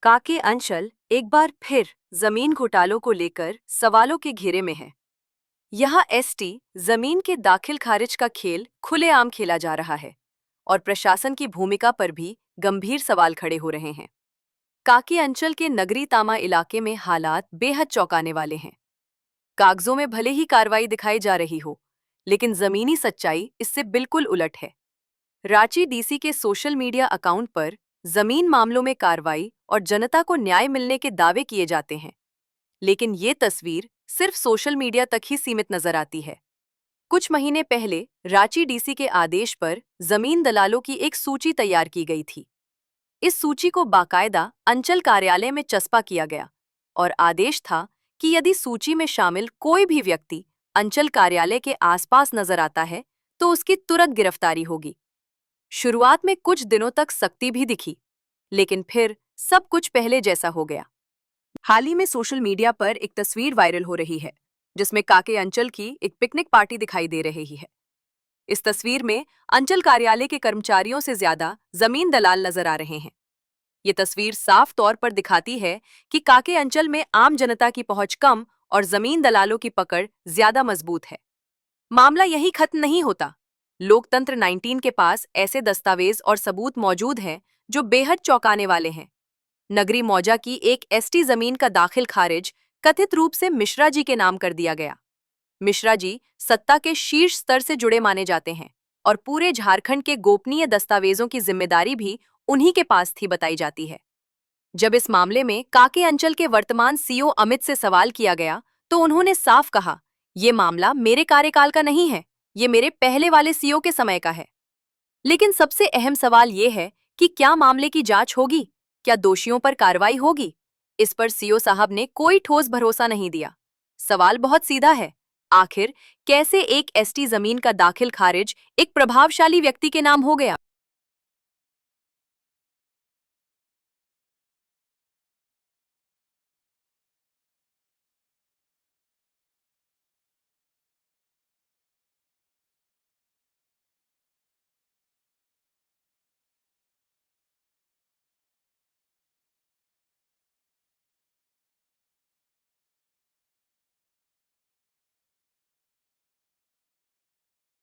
काके अंचल एक बार फिर जमीन घोटालों को लेकर सवालों के घेरे में है। यहाँ एसटी जमीन के दाखिल खारिज का खेल खुलेआम खेला जा रहा है और प्रशासन की भूमिका पर भी गंभीर सवाल खड़े हो रहे हैं। काके अंचल के नगरी तामा इलाके में हालात बेहद चौंकाने वाले हैं। कागजों में भले ही कार्रवाई दिखाई जा रही हो, लेकिन जमीनी सच्चाई इससे बिल्कुल उलट है। रांची डीसी के सोशल मीडिया अकाउंट पर जमीन मामलों में कार्रवाई और जनता को न्याय मिलने के दावे किए जाते हैं, लेकिन ये तस्वीर सिर्फ सोशल मीडिया तक ही सीमित नजर आती है। कुछ महीने पहले रांची डीसी के आदेश पर जमीन दलालों की एक सूची तैयार की गई थी। इस सूची को बाकायदा अंचल कार्यालय में चस्पा किया गया और आदेश था कि यदि सूची में शामिल कोई भी व्यक्ति अंचल कार्यालय के आसपास नजर आता है तो उसकी तुरंत गिरफ्तारी होगी। शुरुआत में कुछ दिनों तक सख्ती भी दिखी, लेकिन फिर सब कुछ पहले जैसा हो गया। हाल ही में सोशल मीडिया पर एक तस्वीर वायरल हो रही है, जिसमें काके अंचल की एक पिकनिक पार्टी दिखाई दे रही है। इस तस्वीर में अंचल कार्यालय के कर्मचारियों से ज्यादा जमीन दलाल नजर आ रहे हैं। ये तस्वीर साफ तौर पर दिखाती है कि काके अंचल में आम जनता की पहुंच कम और जमीन दलालों की पकड़ ज्यादा मजबूत है। मामला यही खत्म नहीं होता। लोकतंत्र 19 के पास ऐसे दस्तावेज और सबूत मौजूद हैं जो बेहद चौंकाने वाले हैं। नगरी मौजा की एक एसटी जमीन का दाखिल खारिज कथित रूप से मिश्रा जी के नाम कर दिया गया। मिश्रा जी सत्ता के शीर्ष स्तर से जुड़े माने जाते हैं और पूरे झारखंड के गोपनीय दस्तावेजों की जिम्मेदारी भी उन्हीं के पास थी बताई जाती है। जब इस मामले में काके अंचल के वर्तमान सीओ अमित से सवाल किया गया तो उन्होंने साफ कहा, ये मामला मेरे कार्यकाल का नहीं है, ये मेरे पहले वाले सीओ के समय का है। लेकिन सबसे अहम सवाल ये है कि क्या मामले की जांच होगी, क्या दोषियों पर कार्रवाई होगी? इस पर सीओ साहब ने कोई ठोस भरोसा नहीं दिया। सवाल बहुत सीधा है, आखिर कैसे एक एसटी जमीन का दाखिल खारिज एक प्रभावशाली व्यक्ति के नाम हो गया?